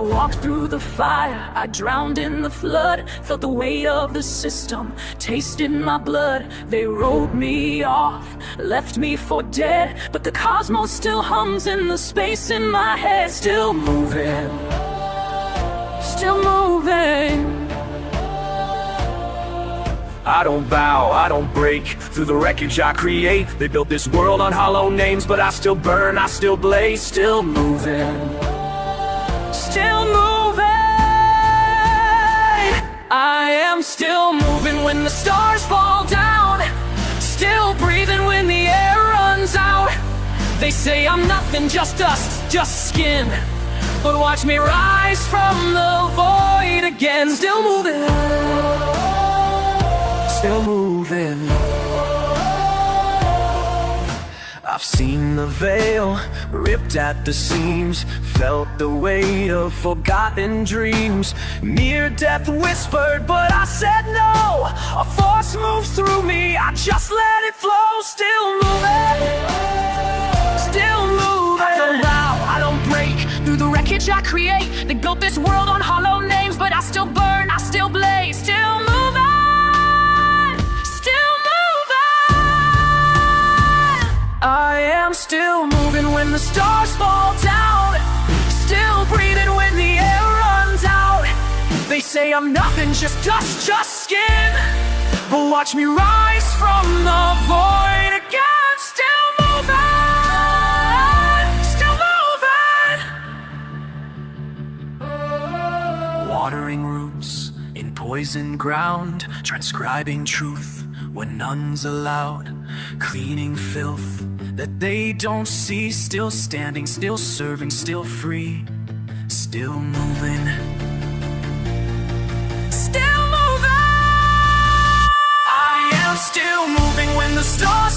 walked through the fire, I drowned in the flood, felt the weight of the system, tasted my blood. They wrote me off, left me for dead, but the cosmos still hums in the space in my head. Still moving, still moving. I don't bow, I don't break, through the wreckage I create. They built this world on hollow names, but I still burn, I still blaze. Still moving, still moving. I am still moving when the stars fall down, still breathing when the air runs out. They say I'm nothing, just dust, just skin, but watch me rise from the void again. Still moving, still moving. I've seen the veil ripped at the seams, felt the weight of forgotten dreams. Near death whispered, but I said no. A force moves through me, I just let it flow. Still moving, still moving. I don't bow, I don't break, through the wreckage I create. They built this world on hollow names, but I still burn, I still blaze. Still moving, I am still moving when the stars fall down, still breathing when the air runs out. They say I'm nothing, just dust, just skin, but watch me rise from the void again. Still moving, still moving. Watering roots in poison ground, transcribing truth when none's allowed, cleaning filth that they don't see. Still standing, still serving, still free, still moving, still moving. I am still moving when the stars